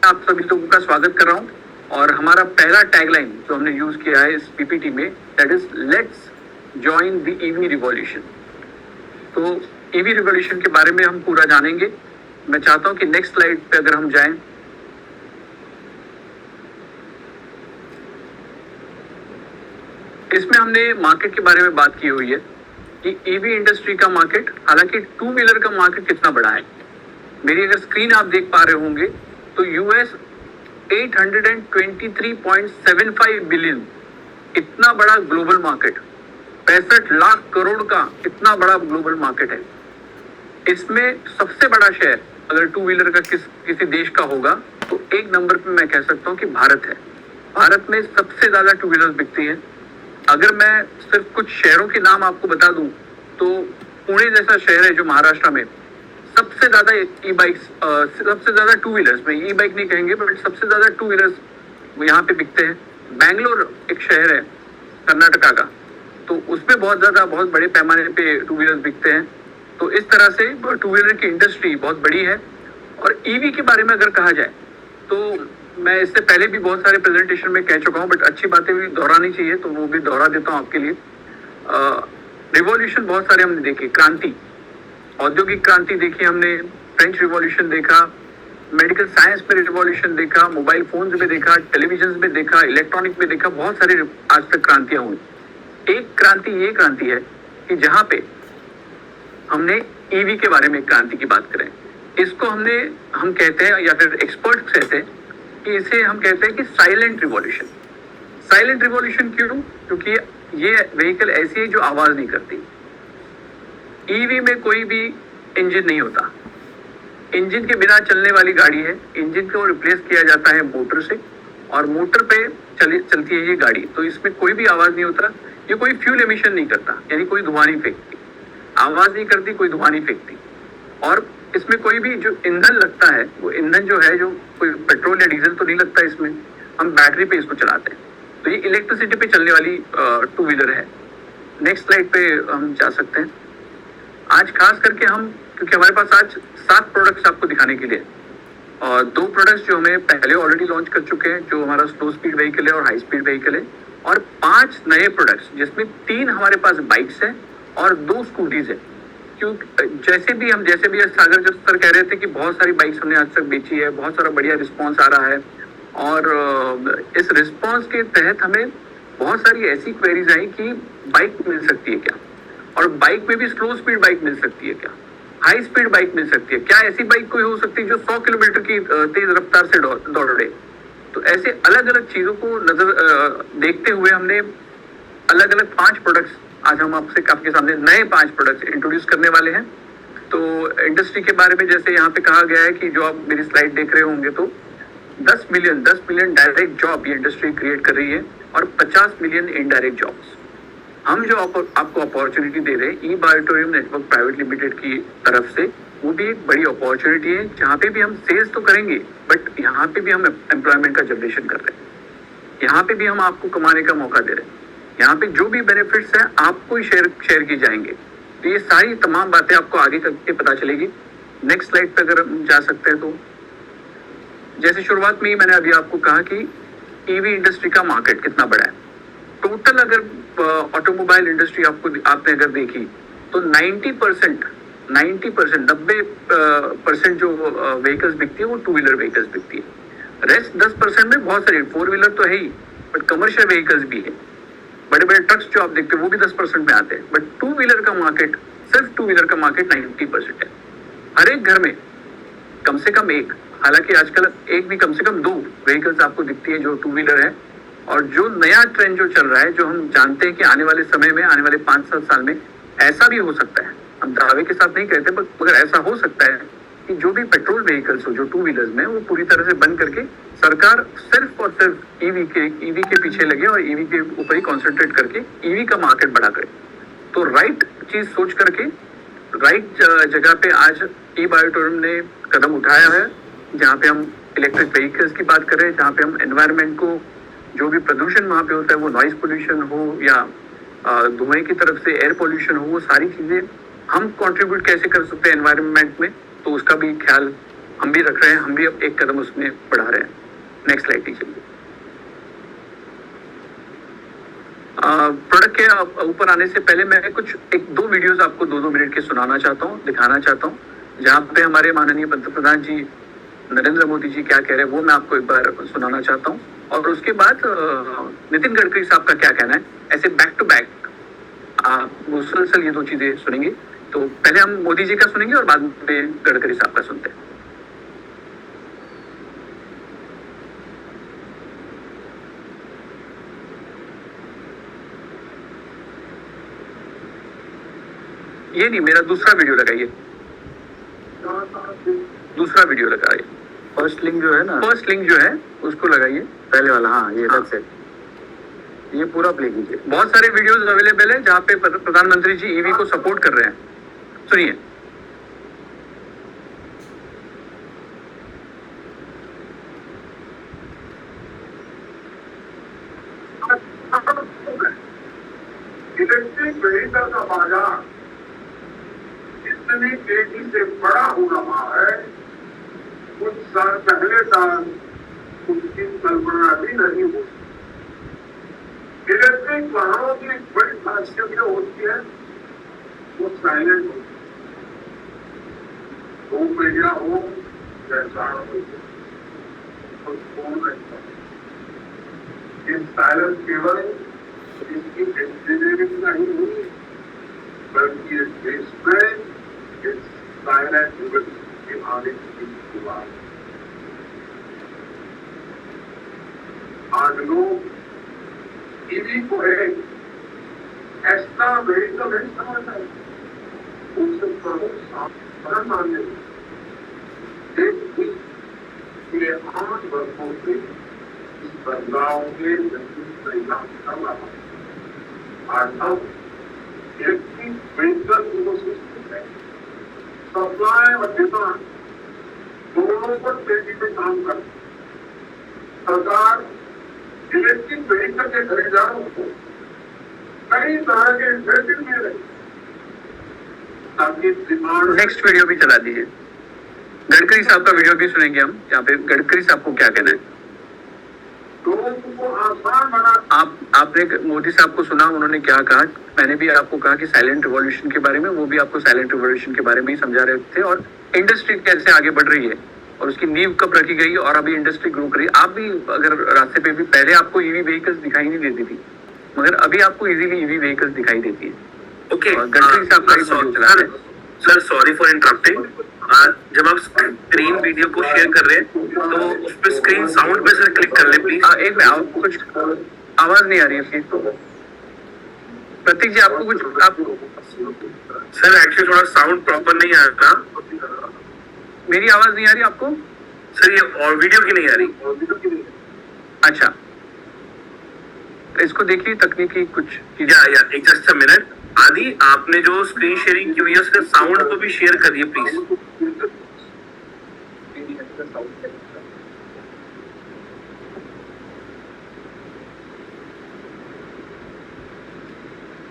आप सभी लोगों का स्वागत कर रहा हूं और हमारा पहला टैगलाइन जो हमने यूज किया है इस पीपीटी में, that is let's join the EV revolution. तो ईवी रिवॉल्यूशन के बारे में हम पूरा जानेंगे। मैं चाहता हूं कि नेक्स्ट स्लाइड पे अगर हम जाएं, इसमें हमने मार्केट के बारे में बात की हुई है कि ईवी इंडस्ट्री का मार्केट, हालांकि टू व्हीलर का मार्केट कितना बड़ा है। मेरी अगर स्क्रीन आप देख पा रहे होंगे तो यूएस 823.75 बिलियन, इतना बड़ा ग्लोबल मार्केट, 65 लाख करोड़ का इतना बड़ा ग्लोबल मार्केट है। इसमें सबसे बड़ा शेयर अगर टू व्हीलर का किसी देश का होगा तो एक नंबर पे मैं कह सकता हूँ कि भारत है। भारत में सबसे ज्यादा टू व्हीलर बिकती है। अगर मैं सिर्फ कुछ शहरों के नाम आपको बता दूं तो पुणे जैसा शहर है जो महाराष्ट्र में, सबसे ज्यादा ई बाइक्स, सबसे ज्यादा टू व्हीलर्स में, ई बाइक नहीं कहेंगे बट सबसे ज्यादा टू व्हीलर्स यहाँ पे बिकते हैं। बैंगलोर एक शहर है कर्नाटका का, तो उसमें बहुत बड़े पैमाने पे टू व्हीलर्स बिकते हैं। तो इस तरह से टू व्हीलर की इंडस्ट्री बहुत बड़ी है। और ईवी के बारे में अगर कहा जाए तो मैं इससे पहले भी बहुत सारे प्रेजेंटेशन में कह चुका हूँ, बट अच्छी बातें भी दोहरानी चाहिए तो वो भी दोहरा देता हूँ आपके लिए। रिवॉल्यूशन बहुत सारे हमने देखे, क्रांति, औद्योगिक क्रांति देखी हमने, फ्रेंच रिवॉल्यूशन देखा, मेडिकल साइंस में रिवॉल्यूशन देखा, मोबाइल फोन्स में देखा, टेलीविजन में देखा, इलेक्ट्रॉनिक में देखा, बहुत सारी आज तक क्रांतियां हुई। एक क्रांति ये क्रांति है कि जहां पे हमने ईवी के बारे में क्रांति की बात करें, इसको हम कहते हैं या फिर एक्सपर्ट कहते हैं कि इसे हम कहते हैं कि साइलेंट रिवॉल्यूशन। साइलेंट रिवॉल्यूशन क्यों? क्योंकि ये व्हीकल ऐसी है जो आवाज नहीं करती। ईवी में कोई भी इंजन नहीं होता, इंजन के बिना चलने वाली गाड़ी है। इंजन को रिप्लेस किया जाता है मोटर से और मोटर पे चलती है ये गाड़ी। तो इसमें कोई भी आवाज नहीं होता, ये कोई फ्यूल एमिशन नहीं करता, यानी कोई धुआं नहीं फेंकती, आवाज नहीं करती, कोई धुआं नहीं फेंकती। और इसमें कोई भी जो ईंधन लगता है, वो ईंधन जो है, जो कोई पेट्रोल या डीजल तो नहीं लगता इसमें, हम बैटरी पे इसको चलाते हैं। तो ये इलेक्ट्रिसिटी पे चलने वाली टू व्हीलर है। नेक्स्ट स्लाइड पे हम जा सकते हैं। आज खास करके क्योंकि हमारे पास आज 7 प्रोडक्ट्स आपको दिखाने के लिए, और 2 प्रोडक्ट्स जो हमें पहले ऑलरेडी लॉन्च कर चुके हैं, जो हमारा स्लो स्पीड व्हीकल है और हाई स्पीड व्हीकल है, और 5 नए प्रोडक्ट्स जिसमें 3 हमारे पास बाइक्स है और 2 स्कूटीज है। क्योंकि जैसे भी सागर जब सर कह रहे थे कि बहुत सारी बाइक्स हमने आज तक बेची है, बहुत सारा बढ़िया रिस्पॉन्स आ रहा है, और इस रिस्पॉन्स के तहत हमें बहुत सारी ऐसी क्वेरीज आई कि बाइक मिल सकती है क्या, और बाइक में भी स्लो स्पीड बाइक मिल सकती है क्या, हाई स्पीड बाइक मिल सकती है क्या, ऐसी बाइक कोई हो सकती है जो 100 किलोमीटर की तेज रफ्तार से दौड़े। तो ऐसे अलग अलग चीजों को देखते हुए हमने अलग अलग 5 प्रोडक्ट्स आज हम आपके सामने नए 5 प्रोडक्ट्स इंट्रोड्यूस करने वाले हैं। तो इंडस्ट्री के बारे में जैसे यहाँ पे कहा गया है कि जो आप मेरी स्लाइड देख रहे होंगे, तो 10 मिलियन डायरेक्ट जॉब ये इंडस्ट्री क्रिएट कर रही है और 50 मिलियन इनडायरेक्ट जॉब्स। हम जो आपको अपॉर्चुनिटी दे रहे हैं ई बायोटोरियम नेटवर्क प्राइवेट लिमिटेड की तरफ से, वो भी एक बड़ी अपॉर्चुनिटी है जहाँ पे भी हम सेल्स तो करेंगे बट यहाँ पे भी हम एम्प्लॉयमेंट का जनरेशन कर रहे हैं। यहाँ पे भी हम आपको कमाने का मौका दे रहे हैं। यहाँ पे जो भी बेनिफिट्स हैं आपको ही शेयर की जाएंगे। तो ये सारी तमाम बातें आपको आगे करके पता चलेगी। नेक्स्ट स्लाइड पे अगर हम जा सकते हैं तो जैसे शुरुआत में ही मैंने अभी आपको कहा कि ईवी इंडस्ट्री का मार्केट कितना बड़ा है। टोटल अगर ऑटोमोबाइल इंडस्ट्री आपने अगर देखी तो 90% 90% जो व्हीकल्स बिकती है वो टू व्हीलर व्हीकल्स बिकती है। रेस्ट 10% में बहुत सारे 4 व्हीलर तो है ही, बट कमर्शियल व्हीकल्स भी है। बड़े बड़े ट्रक्स जो आप देखते हैं वो भी 10% में आते हैं, बट टू व्हीलर का मार्केट, सिर्फ टू व्हीलर का मार्केट 90% है। हर एक घर में कम से कम एक, हालांकि आजकल एक भी, कम से कम 2 व्हीकल्स आपको दिखती है जो टू व्हीलर है। और जो नया ट्रेंड जो चल रहा है, जो हम जानते हैं कि आने वाले समय में, आने वाले 5-7 साल में ऐसा भी हो सकता है, हम दावे के साथ नहीं कहते मगर ऐसा हो सकता है कि जो भी पेट्रोल व्हीकल्स हो जो टू व्हीलर्स में, वो पूरी तरह से बंद करके सरकार सिर्फ और सिर्फ ईवी के पीछे लगे और ईवी के ऊपर ही कॉन्सेंट्रेट करके ईवी का मार्केट बढ़ा करे। तो राइट चीज सोच करके राइट जगह पे आज ई बायोटोरियम ने कदम उठाया है, जहाँ पे हम इलेक्ट्रिक व्हीकल्स की बात करें, जहाँ पे हम एनवायरमेंट को, जो भी प्रदूषण वहाँ पे होता है, वो नॉइज पोल्यूशन हो या धुएं की तरफ से एयर पोल्यूशन हो, वो सारी चीजें हम कंट्रीब्यूट कैसे कर सकते हैं एनवायरमेंट में, तो उसका भी ख्याल हम भी रख रहे हैं, हम भी अब एक कदम उसमें बढ़ा रहे हैं। नेक्स्ट स्लाइड लीजिए। प्रोडक्ट के ऊपर आने से पहले मैं कुछ एक दो वीडियोस आपको 2-2 मिनट के सुनाना चाहता हूँ, दिखाना चाहता हूँ, जहाँ पे हमारे माननीय पंतप्रधान जी नरेंद्र मोदी जी क्या कह रहे हैं वो मैं आपको एक बार सुनाना चाहता हूँ। और उसके बाद नितिन गडकरी साहब का क्या कहना है, ऐसे बैक टू बैक आप मुसलसल ये दो चीजें सुनेंगे। तो पहले हम मोदी जी का सुनेंगे और बाद में गडकरी साहब का सुनते हैं। ये नहीं, मेरा दूसरा वीडियो लगाइए, दूसरा वीडियो लगाइए। फर्स्ट लिंक जो है ना, फर्स्ट लिंक जो है उसको लगाइए, पहले वाला। हाँ, ये हाँ। से ये पूरा प्ले कीजिए। बहुत सारे वीडियोस अवेलेबल है जहाँ पे प्रधानमंत्री जी ईवी को सपोर्ट कर रहे हैं। सुनिए। इलेक्ट्रिक व्हीकल का बाजार इतनी तेजी से बड़ा हो रहा है, कुछ साल पहले तक उसकी कल्पना भी नहीं हुई। इलेक्ट्रिक वाहनों की एक बड़ी खासियत जो होती है वो साइलेंट होती है। धूप एरिया हो जैसा हो, इस साइलेंस केवल इसकी इंजीनियरिंग नहीं हुई, बल्कि इस देश में इस साइलेंट के आने की शुरुआत। आज लोग ईवी को एक ऐसा व्हीकल नहीं समझ रहे, उससे प्रमुख साधन मानने ये 8 वर्षों से इस बदलाव के तैयार कर रहा है। आज हम इलेक्ट्रिक व्हीकल इकोसिस्टम में सप्लाई और डिमांड दोनों पर तेजी से काम कर रही है। सरकार इलेक्ट्रिक व्हीकल के खरीदारों को कई तरह के इंसेंटिव दे रही है ताकि डिमांड। नेक्स्ट वीडियो भी चला दीजिए। गडकरी साहब का वीडियो भी सुनेंगे हम, यहाँ पे गडकरी साहब को क्या कहना है। लोगों को आसान बना। आपने मोदी साहब को सुना, उन्होंने क्या कहा। मैंने भी आपको कहा कि साइलेंट रिवॉल्यूशन के बारे में, वो भी आपको साइलेंट रिवॉल्यूशन के बारे में ही समझा रहे थे, और इंडस्ट्री कैसे आगे बढ़ रही है और उसकी नींव कब रखी गई और अभी इंडस्ट्री ग्रो कर रही है। आप भी अगर रास्ते पे भी पहले आपको ईवी व्हीकल्स दिखाई नहीं देती थी, मगर अभी आपको इजीली ईवी व्हीकल्स दिखाई देती है। ओके, गडकरी साहब का वीडियो चला रहे हैं। Sir sorry for interrupting. जब आप स्क्रीन वीडियो को शेयर कर रहे हैं तो उस पर स्क्रीन साउंड पे सर क्लिक कर ले प्लीज। एक मिनट, आपको कुछ आवाज नहीं आ रही है प्रतीक जी, आपको कुछ सर एक्चुअली थोड़ा साउंड प्रॉपर नहीं आ रहा। मेरी आवाज नहीं आ रही आपको? सर ये और वीडियो की नहीं आ रही। अच्छा, इसको देखिए, तकनीकी कुछ या एक जस्ट अ मिनट। आदि आपने जो स्क्रीन शेयरिंग की हुई है उसका साउंड को भी शेयर करिए please.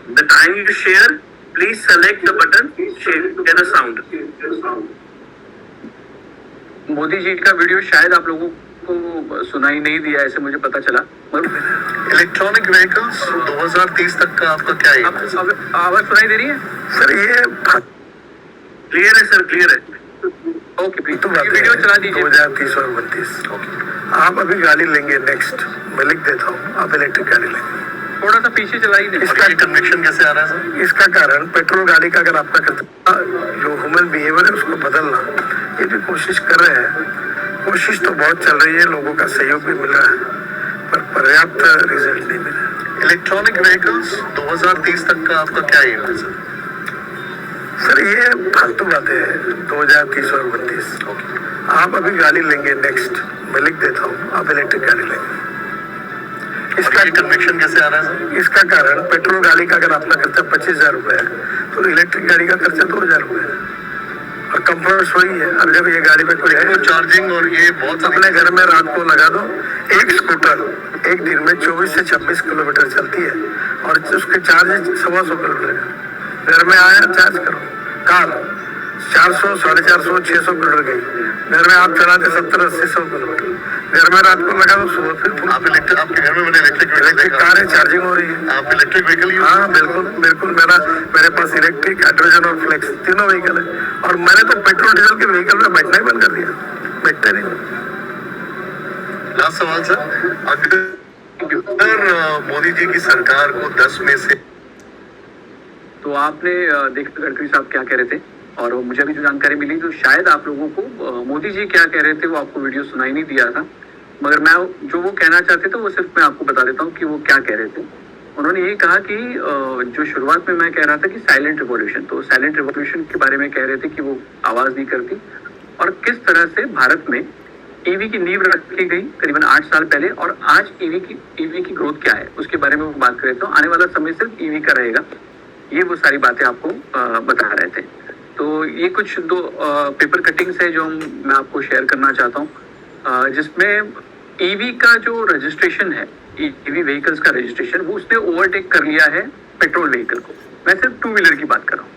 The time you share, please select the button, share the sound. Modi ji का वीडियो शायद आप लोगों को सुनाई नहीं दिया, ऐसे मुझे पता चला। इलेक्ट्रॉनिक व्हीकल्स 2030 तक का आपका क्या है? आवाज सुनाई दे रही है सर ये क्लियर है सर, क्लियर है। ओके, प्लीज वीडियो चला दीजिए। 2030 और 32। आप अभी गाड़ी लेंगे नेक्स्ट, मैं लिख देता हूँ, आप इलेक्ट्रिक गाड़ी लेंगे। थोड़ा सा पीछे चलाई दे। इसका कन्वेक्शन कैसे आ रहा है सर? इसका कारण पेट्रोल गाड़ी का अगर आपका करता जो ह्यूमन बिहेवियर है उसको बदलना, ये भी कोशिश कर रहे हैं। कोशिश तो बहुत चल रही है, लोगों का सहयोग भी मिल रहा है, पर पर्याप्त रिजल्ट नहीं मिला। इलेक्ट्रॉनिक व्हीकल्स 2030 तक का आपका क्या एम है सर? सर ये फालतू बातें हैं। 2030 और 32। आप अभी गाड़ी लेंगे नेक्स्ट, मैं लिख देता हूँ, आप इलेक्ट्रिक गाड़ी लेंगे। इसका कन्वेक्शन कैसे आ रहा है सर? इसका कारण पेट्रोल गाड़ी का अगर आपका खर्चा 25,000 रुपए है तो इलेक्ट्रिक गाड़ी का खर्चा 2,000 रुपए है, और कंफर्ट वही है। अब जब ये गाड़ी में कोई है चार्जिंग, और ये बहुत अपने घर में रात को लगा दो। एक स्कूटर एक दिन में 24 से 26 किलोमीटर चलती है, और उसके चार्ज 125 किलोमीटर। घर में आया चार्ज करो। कार 400, 450, 600 किलोमीटर गई। घर में आप चलाते 70-80-100 किलोमीटर। घर में रात को लगा तो सुबह फिर आप इलेक्ट्रिक, आपके घर में मैंने इलेक्ट्रिक कार है, चार्जिंग हो रही है। आप इलेक्ट्रिक व्हीकल यूज? हाँ बिल्कुल बिल्कुल, मेरे पास इलेक्ट्रिक, हाइड्रोजन और फ्लेक्स तीनों व्हीकल है। और मैंने तो पेट्रोल डीजल के व्हीकल में बैठना ही बंद कर दिया, बैठते नहीं। लास्ट सवाल सर, अगर मोदी जी की सरकार को 10 में से, तो आपने देखा गडकरी साहब क्या कह रहे थे, और मुझे अभी जो जानकारी मिली तो शायद आप लोगों को मोदी जी क्या कह रहे थे वो आपको वीडियो सुनाई नहीं दिया था, मगर मैं जो वो कहना चाहते थे वो सिर्फ मैं आपको बता देता हूँ कि वो क्या कह रहे थे। उन्होंने ये कहा कि जो शुरुआत में मैं कह रहा था कि साइलेंट रिवॉल्यूशन, तो साइलेंट रिवॉल्यूशन के बारे में कह रहे थे कि वो आवाज नहीं करती, और किस तरह से भारत में ईवी की नींव रखी गई करीबन 8 साल पहले, और आज ईवी की ग्रोथ क्या है उसके बारे में वो बात कर रहे थे। आने वाला समय सिर्फ ईवी का रहेगा, ये वो सारी बातें आपको बता रहे थे। तो ये कुछ दो पेपर कटिंग्स है जो मैं आपको शेयर करना चाहता हूँ, जिसमें ईवी का जो रजिस्ट्रेशन है, ईवी व्हीकल्स का रजिस्ट्रेशन, वो उसने ओवरटेक कर लिया है पेट्रोल व्हीकल को। मैं सिर्फ 2 व्हीलर की बात कर रहा हूँ,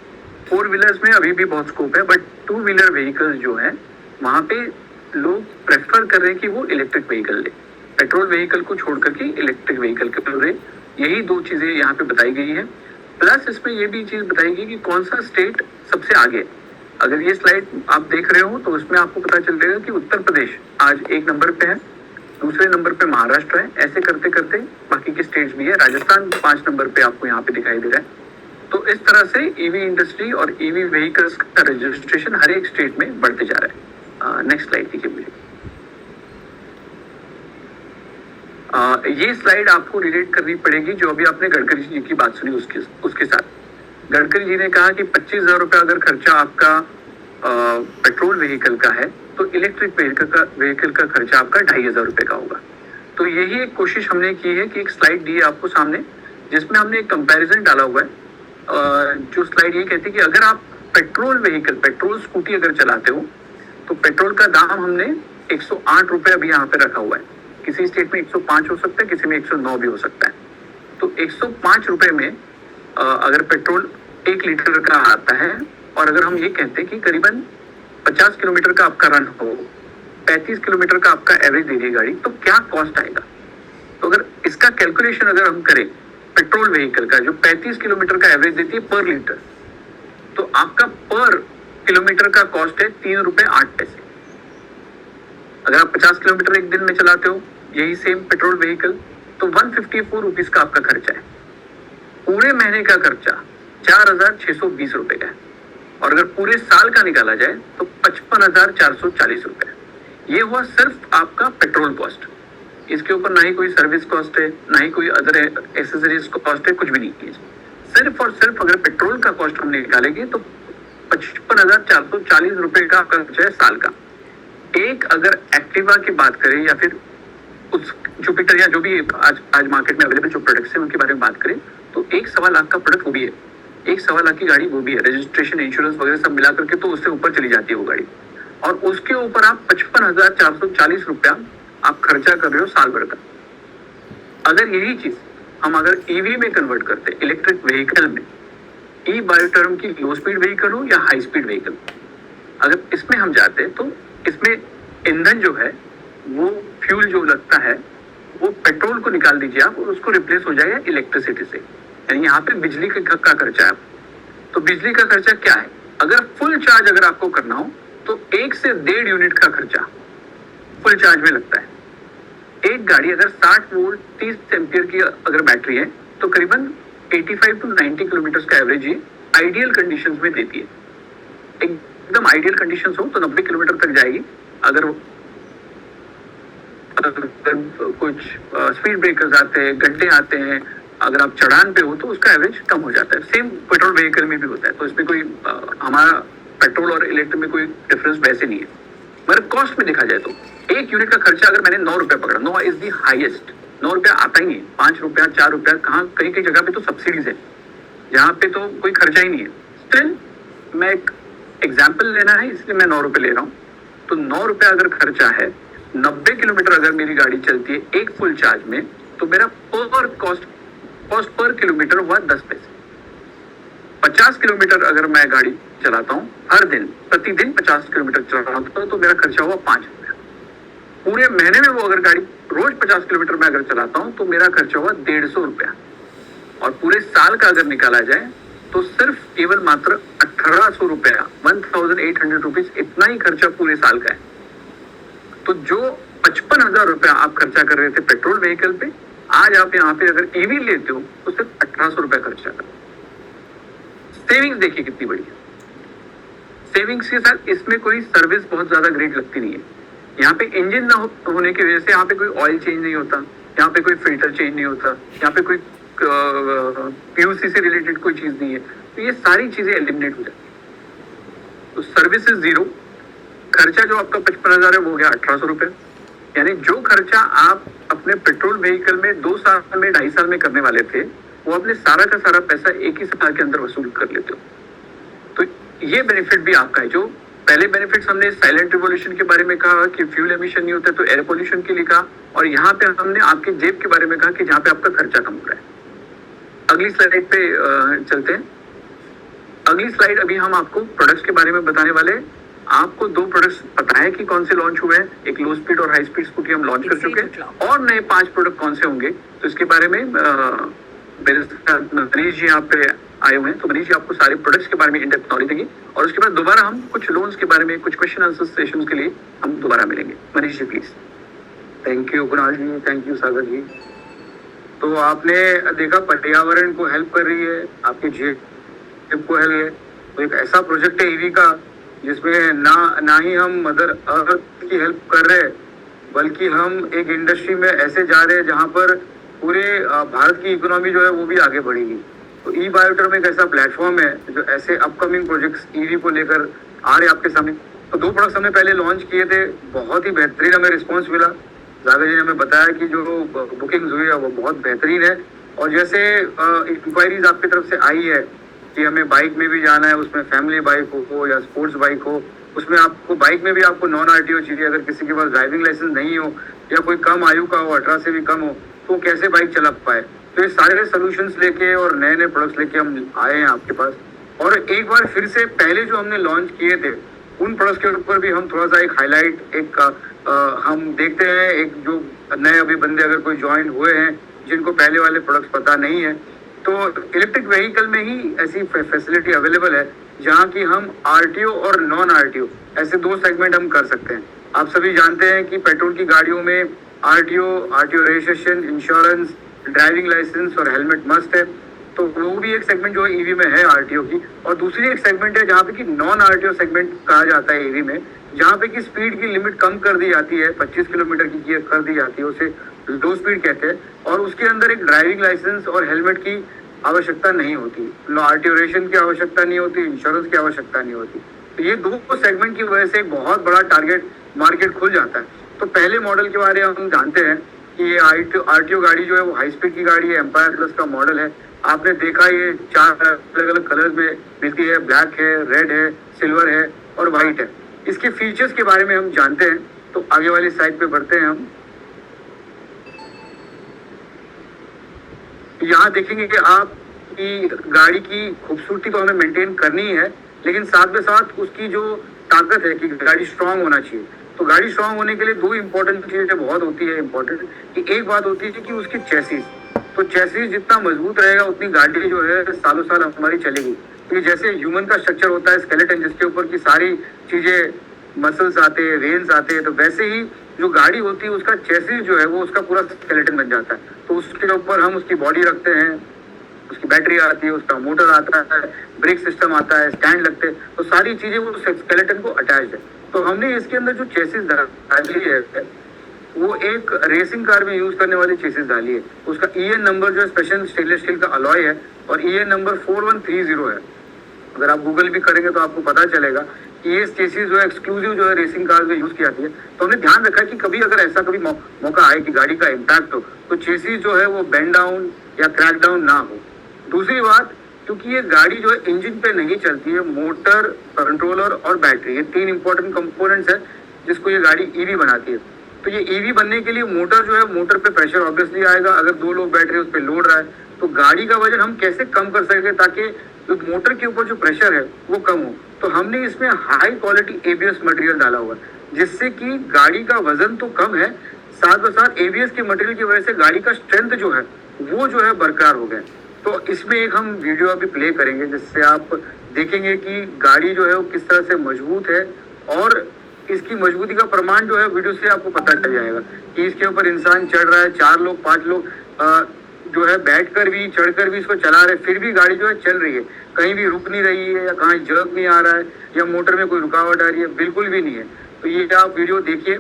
4 व्हीलर्स में अभी भी बहुत स्कोप है, बट 2 व्हीलर व्हीकल्स जो है वहाँ पे लोग प्रेफर कर रहे हैं कि वो इलेक्ट्रिक व्हीकल ले, पेट्रोल व्हीकल को छोड़ करके इलेक्ट्रिक व्हीकल के ले। यही 2 चीजें यहाँ पे बताई गई है। प्लस इसमें ये भी चीज बताई गई कि कौन सा स्टेट सबसे आगे है। अगर ये स्लाइड आप देख रहे हो तो उसमें आपको पता चल जाएगा कि उत्तर प्रदेश आज 1 नंबर पे है, दूसरे नंबर पे महाराष्ट्र है, ऐसे करते करते बाकी के स्टेट्स भी है, राजस्थान 5 नंबर पे आपको यहाँ पे दिखाई दे रहा है। तो इस तरह से ईवी इंडस्ट्री और ईवी व्हीकल्स का रजिस्ट्रेशन हर एक स्टेट में बढ़ते जा रहा है। नेक्स्ट स्लाइड दीजिए मुझे। ये स्लाइड आपको रिलेट करनी पड़ेगी जो अभी आपने गडकरी जी की बात सुनी उसके साथ। गडकरी जी ने कहा कि 25,000 रुपये अगर खर्चा आपका पेट्रोल व्हीकल का है तो इलेक्ट्रिक व्हीकल का खर्चा आपका 2,500 रुपये का होगा। तो यही एक कोशिश हमने की है कि एक स्लाइड दी है आपको सामने, जिसमें हमने एक कंपैरिजन डाला हुआ है। जो स्लाइड ये कहती है कि अगर आप पेट्रोल स्कूटी अगर चलाते हो तो पेट्रोल का दाम हमने 108 रुपये अभी यहाँ पे रखा हुआ है। किसी स्टेट में 105 हो सकता है, किसी में 109 भी हो सकता है। तो 105 रुपये में अगर पेट्रोल 1 लीटर का आता है, और अगर हम ये कहते हैं कि करीबन 50 किलोमीटर का आपका रन हो, 35 किलोमीटर का आपका एवरेज दे रही है गाड़ी, तो क्या कॉस्ट आएगा। तो अगर इसका कैलकुलेशन अगर हम करें पेट्रोल व्हीकल का जो 35 किलोमीटर का एवरेज देती है पर लीटर, तो आपका पर किलोमीटर का कॉस्ट है 3 रुपए 8 पैसे। अगर आप 50 किलोमीटर एक दिन में चलाते हो यही सेम पेट्रोल व्हीकल, तो 154 रुपीज का आपका खर्चा है। पूरे महीने का खर्चा 4,620 रुपए का है, और अगर पूरे साल का निकाला जाए तो 55,440 रुपए। ये हुआ सिर्फ आपका पेट्रोल कॉस्ट। इसके ऊपर ना ही कोई सर्विस कॉस्ट है, ना ही कोई अदर एसेसरीज कॉस्ट है, कुछ भी नहीं है। सिर्फ और सिर्फ अगर पेट्रोल का कॉस्ट हम निकालेंगे तो 55,440 रुपए का खर्चा है साल का। एक अगर एक्टिवा की बात करें या फिर उस जुपिटर या जो भी आज मार्केट में अवेलेबल जो प्रोडक्ट्स हैं उनके बारे में बात करें, तो 1.25 लाख का प्रोडक्ट वो भी है, 1.25 लाख की गाड़ी वो भी है, रजिस्ट्रेशन इंश्योरेंस वगैरह सब मिला करके तो उससे ऊपर चली जाती है वो गाड़ी। और उसके ऊपर आप 55,440 रुपया आप खर्चा कर रहे हो साल भर का। अगर यही चीज हम अगर ईवी में कन्वर्ट करते, इलेक्ट्रिक व्हीकल में, ई बायोटर्म की लो स्पीड व्हीकल हो या हाई स्पीड व्हीकल, अगर इसमें हम जाते हैं तो इसमें ईंधन जो है वो फ्यूल जो लगता है वो पेट्रोल को निकाल दीजिए आप और उसको रिप्लेस हो जाएगा इलेक्ट्रिसिटी से, यानी यहाँ पे बिजली का खर्चा है। तो बिजली का खर्चा क्या है, अगर फुल चार्ज अगर आपको करना हो तो 1 से 1.5 यूनिट का खर्चा फुल चार्ज में लगता है। एक गाड़ी अगर 60 वोल्ट 30 एम्पियर की अगर बैटरी है तो करीबन 85 to 90 किलोमीटर का एवरेज ये आइडियल कंडीशंस में देती है। एकदम आइडियल कंडीशंस हो तो 90 किलोमीटर तक जाएगी। अगर कुछ स्पीड ब्रेकर्स आते हैं, गड्ढे आते हैं, अगर आप चढ़ान पे हो तो उसका एवरेज कम हो जाता है। सेम पेट्रोल व्हीकल में भी होता है, तो इसमें कोई हमारा पेट्रोल और इलेक्ट्रिक में कोई डिफरेंस वैसे नहीं है। मगर कॉस्ट में देखा जाए तो 1 यूनिट का खर्चा अगर मैंने 9 रुपया पकड़ा, 9 इज दी हाईएस्ट, 9 रुपया आता ही नहीं, 5 रुपया 4 रुपया, कहाँ कहीं कहीं जगह पे तो सब्सिडीज है, यहाँ पे तो कोई खर्चा ही नहीं है। स्टिल मैं एक एग्जाम्पल लेना है इसलिए मैं 9 रुपये ले रहा हूँ। तो 9 रुपया अगर खर्चा है, 90 किलोमीटर अगर मेरी गाड़ी चलती है एक फुल चार्ज में, तो मेरा पर कॉस्ट पर किलोमीटर हुआ 10 पैसे। 50 किलोमीटर अगर मैं गाड़ी चलाता हूँ हर दिन, प्रतिदिन 50 किलोमीटर चलाता हूँ, तो मेरा खर्चा हुआ 5 रुपया। पूरे महीने में वो अगर गाड़ी रोज 50 किलोमीटर में अगर चलाता हूँ तो मेरा खर्चा हुआ 150 रुपया। और पूरे साल का अगर निकाला जाए तो सिर्फ केवल मात्र 1800 रुपया, 1800 रुपीज, इतना ही खर्चा पूरे साल का है। तो जो 55,000 रुपया आप खर्चा कर रहे थे पेट्रोल व्हीकल पे, आज आप यहाँ पे अगर ईवी लेते हो तो सिर्फ 1800 रुपया खर्चा कर। सेविंग्स देखिए कितनी बड़ी है। सेविंग्स के साथ इसमें कोई सर्विस बहुत ज्यादा ग्रेट लगती नहीं है। यहाँ पे इंजन ना होने की वजह से यहाँ पे कोई ऑयल चेंज नहीं होता, यहाँ पे कोई फिल्टर चेंज नहीं होता, यहाँ पे कोई पीयूसी से रिलेटेड कोई चीज नहीं है। तो ये सारी चीजें एलिमिनेट हो जाती है। तो सर्विस इज जीरो। खर्चा जो आपका 55,000 है वो गया 1800 रुपये। यानी जो खर्चा आप अपने पेट्रोल व्हीकल में 2 साल में 2.5 साल में करने वाले थे, वो अपने सारा का सारा पैसा एक ही साल के अंदर वसूल कर लेते हो। तो ये बेनिफिट भी आपका है। जो पहले बेनिफिट्स हमने साइलेंट रिवॉल्यूशन के बारे में कहा कि फ्यूल एमिशन नहीं होता, तो एयर पोल्यूशन के लिए कहा, और यहाँ पे हमने आपके जेब के बारे में कहा कि जहाँ पे आपका खर्चा कम हो रहा है। अगली स्लाइड पे चलते हैं। अगली स्लाइड अभी हम आपको प्रोडक्ट्स के बारे में बताने वाले हैं। आपको 2 प्रोडक्ट्स पता है कि कौन से लॉन्च हुए हैं, एक लो स्पीड और हाई स्पीड स्कूटी हम लॉन्च कर चुके हैं, और नए 5 प्रोडक्ट कौन से होंगे तो इसके बारे में मेरे साथ मनीष जी यहाँ पे आए हुए हैं। तो मनीष जी आपको सारे प्रोडक्ट्स के बारे में इन डेप्थ नॉलेज देंगे, और उसके बाद दोबारा हम कुछ लोन्स के बारे में, कुछ क्वेश्चन आंसर सेशंस के लिए हम दोबारा मिलेंगे। Manish ji please. Thank you Kunal ji, thank you Sagar ji. तो आपने देखा पर्यावरण को हेल्प कर रही है, आपके जेब को हेल्प है। तो एक ऐसा प्रोजेक्ट है ईवी का जिसमें ना ही हम मदर अर्थ की हेल्प कर रहे हैं, बल्कि हम एक इंडस्ट्री में ऐसे जा रहे हैं जहां पर पूरे भारत की इकोनॉमी जो है वो भी आगे बढ़ेगी। तो ई बायोटर्म एक ऐसा प्लेटफॉर्म है जो ऐसे अपकमिंग प्रोजेक्ट्स ईवी को लेकर आ रहे आपके सामने। तो 2 प्रोडक्ट्स हमने पहले लॉन्च किए थे, बहुत ही बेहतरीन हमें रिस्पॉन्स मिला। जागर जी ने हमें बताया कि जो बुकिंग्स हुई है वो बहुत बेहतरीन है। और जैसे इंक्वायरीज आपकी तरफ से आई है कि हमें बाइक में भी जाना है, उसमें फैमिली बाइक हो या स्पोर्ट्स बाइक हो, उसमें आपको बाइक में भी आपको नॉन आरटीओ चाहिए। अगर किसी के पास ड्राइविंग लाइसेंस नहीं हो या कोई कम आयु का हो, 18 से भी कम हो, तो कैसे बाइक चला पाए। तो ये सारे सोल्यूशंस लेके और नए नए प्रोडक्ट्स लेके हम आए हैं आपके पास। और एक बार फिर से पहले जो हमने लॉन्च किए थे उन प्रोडक्ट्स के ऊपर भी हम थोड़ा सा एक हाईलाइट, एक हम देखते हैं, एक जो नए अभी बंदे अगर कोई ज्वाइन हुए हैं जिनको पहले वाले प्रोडक्ट्स पता नहीं है, तो इलेक्ट्रिक व्हीकल में ही ऐसी फैसिलिटी अवेलेबल है जहां की हम आरटीओ और नॉन आरटीओ ऐसे 2 सेगमेंट हम कर सकते हैं। आप सभी जानते हैं कि पेट्रोल की गाड़ियों में RTO registration, insurance, driving licence और हेलमेट मस्ट है। तो वो भी एक सेगमेंट जो है ईवी में है आरटीओ की। और दूसरी एक सेगमेंट है जहाँ पे कि नॉन आरटीओ सेगमेंट कहा जाता है ईवी में, जहाँ पे कि स्पीड की लिमिट कम कर दी जाती है, 25 किलोमीटर की कर दी जाती है, उसे लो स्पीड कहते हैं। और उसके अंदर एक ड्राइविंग लाइसेंस और हेलमेट की आवश्यकता नहीं होती, आरटीओ रजिस्ट्रेशन की आवश्यकता नहीं होती, इंश्योरेंस की आवश्यकता नहीं होती। तो ये 2 सेगमेंट की वजह से एक बहुत बड़ा टारगेट मार्केट खुल जाता है। तो पहले मॉडल के बारे में हम जानते हैं कि ये आरटीओ गाड़ी जो है वो हाई स्पीड की गाड़ी है, एम्पायर प्लस का मॉडल है। आपने देखा ये 4 अलग अलग कलर्स में मिलती है, ब्लैक है, रेड है, सिल्वर है और व्हाइट है। इसके फीचर्स के बारे में हम जानते हैं। तो आगे वाली साइड पे बढ़ते हैं हम। यहाँ देखेंगे कि आपकी गाड़ी की खूबसूरती तो हमें मेंटेन करनी है, लेकिन साथ में साथ उसकी जो ताकत है कि गाड़ी स्ट्रांग होना चाहिए। तो गाड़ी स्ट्रांग होने के लिए 2 इंपॉर्टेंट चीजें बहुत होती है इम्पोर्टेंट, कि एक बात होती है कि उसकी चेसिस। तो चेसिस जितना मजबूत रहेगा उतनी गाड़ी जो है सालों साल हमारी चलेगी। तो जैसे ह्यूमन का स्ट्रक्चर होता है स्केलेटन, जिसके ऊपर की सारी चीजें, मसल्स आते हैं, वेन्स आते हैं, तो वैसे ही जो गाड़ी होती है उसका चेसिस जो है वो उसका पूरा स्केलेटन बन जाता है। तो उसके ऊपर हम उसकी बॉडी रखते हैं, उसकी बैटरी आती है, उसका मोटर आता है, ब्रेक सिस्टम आता है, स्टैंड लगते हैं, तो सारी चीजें वो स्केलेटन को अटैच है। तो हमने इसके अंदर जो चेसिस डाली है वो एक रेसिंग कार में यूज करने वाली चेसिस डाली है। उसका EN नंबर जो है स्पेशल स्टेनलेस स्टील का अलॉय है और EN नंबर 4130 है। अगर आप गूगल भी करेंगे तो आपको पता चलेगा कि ये चेसिस जो है एक्सक्लूसिव जो है रेसिंग कार में यूज की जाती है। तो हमने ध्यान रखा कि कभी अगर ऐसा कभी मौका आए कि गाड़ी का इम्पैक्ट हो तो चेसिस जो है वो बेंड डाउन या क्रैक डाउन ना हो। दूसरी बात, क्योंकि ये गाड़ी जो है इंजन पे नहीं चलती है, मोटर, कंट्रोलर और बैटरी, ये 3 इंपॉर्टेंट कंपोनेंट्स है जिसको ये गाड़ी ईवी बनाती है। तो ये ईवी बनने के लिए मोटर जो है, मोटर पे प्रेशर ऑब्वियसली आएगा। अगर 2 लोग बैठ रहे हैं उस पर लोड रहा है, तो गाड़ी का वजन हम कैसे कम कर सकें ताकि जो मोटर के ऊपर जो प्रेशर है वो कम हो। तो हमने इसमें हाई क्वालिटी एबीएस मटेरियल डाला हुआ है, जिससे कि गाड़ी का वजन तो कम है, साथ ही साथ एबीएस के मटेरियल की वजह से गाड़ी का स्ट्रेंथ जो है वो जो है बरकरार हो गया। तो इसमें एक हम वीडियो अभी प्ले करेंगे, जिससे आप देखेंगे कि गाड़ी जो है वो किस तरह से मजबूत है, और इसकी मजबूती का प्रमाण जो है वीडियो से आपको पता चल जाएगा कि इसके ऊपर इंसान चढ़ रहा है, 4 लोग 5 लोग जो है बैठकर भी चढ़कर भी इसको चला रहे, फिर भी गाड़ी जो है चल रही है, कहीं भी रुक नहीं रही है, या कहीं जर्क नहीं आ रहा है, या मोटर में कोई रुकावट आ रही है, बिल्कुल भी नहीं है। तो ये आप वीडियो देखिए,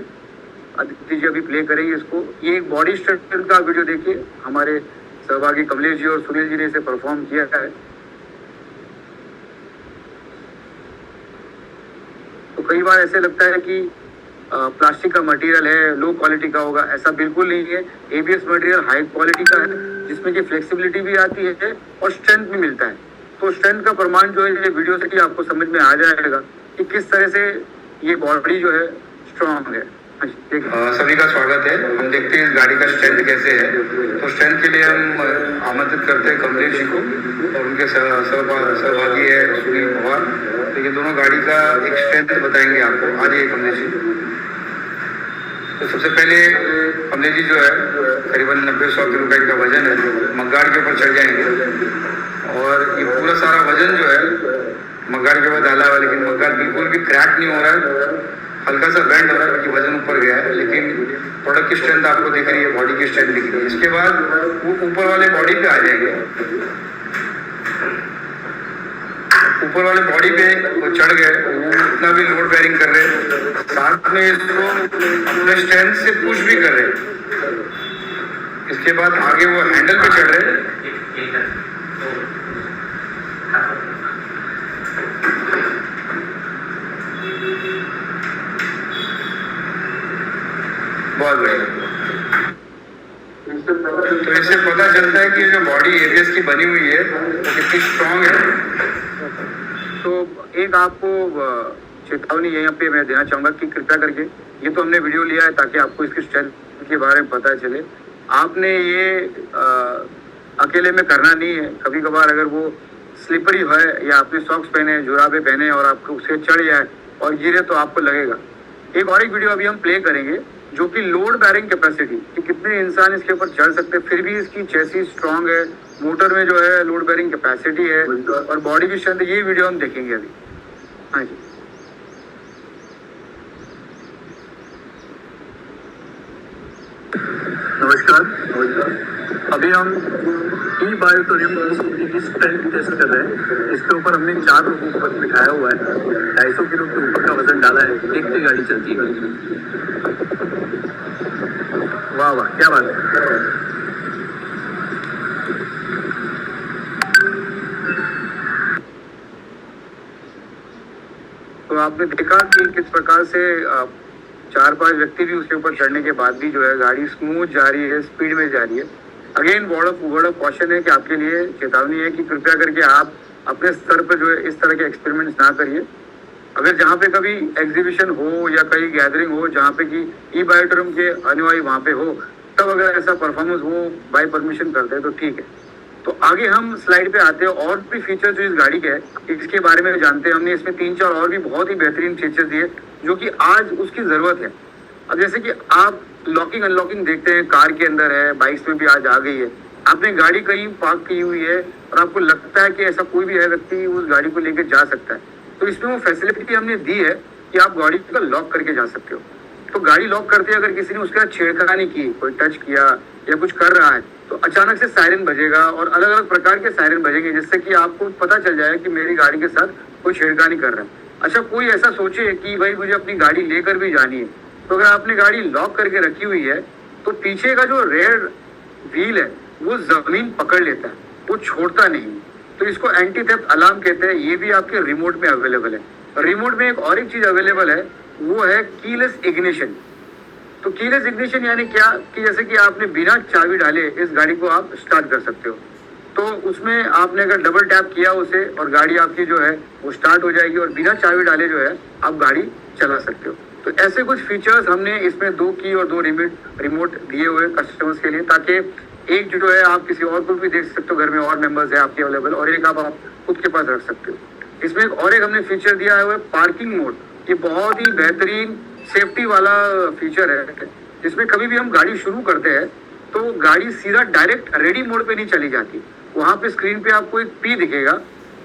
आदित्य जी अभी प्ले करेंगे इसको। ये एक बॉडी स्ट्रक्चर का वीडियो देखिए, हमारे सहभागी कमलेश जी और सुनील जी ने इसे परफॉर्म किया है। तो कई बार ऐसे लगता है कि प्लास्टिक का मटेरियल है, लो क्वालिटी का होगा, ऐसा बिल्कुल नहीं है। एबीएस मटेरियल हाई क्वालिटी का है, जिसमें कि फ्लेक्सिबिलिटी भी आती है और स्ट्रेंथ भी मिलता है। तो स्ट्रेंथ का प्रमाण जो है ये वीडियो से कि आपको समझ में आ जाएगा कि किस तरह से ये बॉडी जो है स्ट्रॉन्ग है। सभी का स्वागत है। हम देखते हैं इस गाड़ी का स्ट्रेंथ कैसे है। तो स्ट्रेंथ के लिए हम आमंत्रित करते हैं कमलेश जी को, और उनके सहभागी है सुनील पवार। तो ये दोनों गाड़ी का एक स्ट्रेंथ बताएंगे आपको। आ जाइए कमलेश जी। तो सबसे पहले कमलेश जी जो है करीबन 90-100 किलो का वजन है, मग्गाड़ के ऊपर चढ़ जाएंगे, और ये पूरा सारा वजन जो है मग्गाड़ के ऊपर डाला हुआ है, लेकिन मग्गाड़ बिल्कुल भी क्रैक नहीं हो रहा है, हल्का सा बैंड हो रहा है क्योंकि वजन ऊपर गया है, लेकिन प्रोडक्ट की स्ट्रेंथ आपको दिख रही है, बॉडी की स्ट्रेंथ दिख रही है। इसके बाद वो ऊपर वाले बॉडी पे आ जाएंगे। ऊपर वाले बॉडी पे वो चढ़ गए, वो इतना भी लोड बेयरिंग कर रहे हैं, साथ में इसको अपने स्ट्रेंथ से पुश भी कर रहे हैं। इसके बाद आगे वो हैंडल पे चढ़ रहे हैं। बहुत बढ़िया। तो इससे पता चलता है कि जो बॉडी एबीएस की बनी हुई है वो कितनी स्ट्रॉन्ग है। तो एक आपको चेतावनी यहाँ पे मैं देना चाहूँगा कि कृपया करके, ये तो हमने वीडियो लिया है ताकि आपको इसकी स्ट्रेंथ के बारे में पता चले। आपने ये अकेले में करना नहीं है। कभी कभार अगर वो स्लिपरी है, या आपने सॉक्स पहने, जुराबे पहने और आपको उससे चढ़ जाए और गिरे, तो आपको लगेगा। एक और एक वीडियो अभी हम प्ले करेंगे जो कि लोड बेयरिंग कैपेसिटी, कि कितने इंसान इसके ऊपर चढ़ सकते हैं, फिर भी इसकी चेसिस स्ट्रांग है, मोटर में जो है लोड बेयरिंग कैपेसिटी है, और बॉडी की स्ट्रेंथ। ये वीडियो हम देखेंगे अभी। हाँ जी। नमस्कार। अभी हम ई बायोटोरियम की स्ट्रेंथ टेस्ट कर रहे हैं। इसके ऊपर हमने 4 लोगों को बिठाया हुआ है, 250 किलो के ऊपर का वजन डाला है, देखते गाड़ी चलती है। वाह वाह, क्या बात है। तो आपने देखा कि किस प्रकार से 4-5 व्यक्ति भी उसके ऊपर चढ़ने के बाद भी जो है गाड़ी स्मूथ जा रही है, स्पीड में जा रही है। अगेन वर्ड ऑफ कॉशन है कि आपके लिए चेतावनी है कि कृपया करके आप अपने स्तर पर जो है इस तरह के एक्सपेरिमेंट्स ना करिए। अगर जहाँ पे कभी एग्जीबिशन हो या कहीं गैदरिंग हो जहाँ पे कि ई बायोटोरियम के अनुयायी वहाँ पे हो, तब अगर ऐसा परफॉर्मेंस वो बाय परमिशन करते हैं तो ठीक है। तो आगे हम स्लाइड पे आते हैं, और भी फीचर जो इस गाड़ी के है इसके बारे में जानते हैं। हमने इसमें 3-4 और भी बहुत ही बेहतरीन फीचर दिए जो कि आज उसकी ज़रूरत है। अब जैसे कि आप लॉकिंग अनलॉकिंग देखते हैं, कार के अंदर है, बाइक्स में भी आज आ गई है। आपने गाड़ी कहीं पार्क की हुई है और आपको लगता है कि ऐसा कोई भी है व्यक्ति उस गाड़ी को लेकर जा सकता है, तो इसमें वो फैसिलिटी हमने दी है कि आप गाड़ी को लॉक करके जा सकते हो। तो गाड़ी लॉक करते अगर किसी ने उसके साथ छेड़खानी की, कोई टच किया या कुछ कर रहा है, तो अचानक से सायरन बजेगा, और अलग अलग प्रकार के सायरन बजेंगे, जिससे कि आपको पता चल जाए कि मेरी गाड़ी के साथ कोई छेड़खानी कर रहा है। अच्छा, कोई ऐसा सोचे कि भाई मुझे अपनी गाड़ी लेकर भी जानी है, तो अगर आपने गाड़ी लॉक करके रखी हुई है तो पीछे का जो रेयर व्हील है वो जमीन पकड़ लेता है, वो छोड़ता नहीं। तो इसको एंटी थेफ्ट अलार्म कहते हैं। ये भी आपके रिमोट में अवेलेबल है। रिमोट में एक और एक चीज अवेलेबल है, वो है कीलेस इग्निशन। तो कीलेस इग्निशन यानी क्या, कि जैसे कि आपने बिना चाबी डाले इस गाड़ी को आप स्टार्ट कर सकते हो। तो उसमें आपने अगर डबल टैप किया उसे, और गाड़ी आपकी जो है वो स्टार्ट हो जाएगी, और बिना चाबी डाले जो है आप गाड़ी चला सकते हो। तो ऐसे कुछ फीचर्स हमने इसमें 2 की और 2 रिमोट दिए हुए कस्टमर्स के लिए, ताकि एक जो है आप किसी और को भी देख सकते हो, घर में और मेंबर्स है आपके अवेलेबल, और एक आप खुद के पास रख सकते हो। इसमें और एक हमने फीचर दिया है वो पार्किंग मोड। ये बहुत ही बेहतरीन सेफ्टी वाला फीचर है, जिसमें कभी भी हम गाड़ी शुरू करते हैं तो गाड़ी सीधा डायरेक्ट रेडी मोड पे नहीं चली जाती। वहाँ पे स्क्रीन पे आपको एक पी दिखेगा,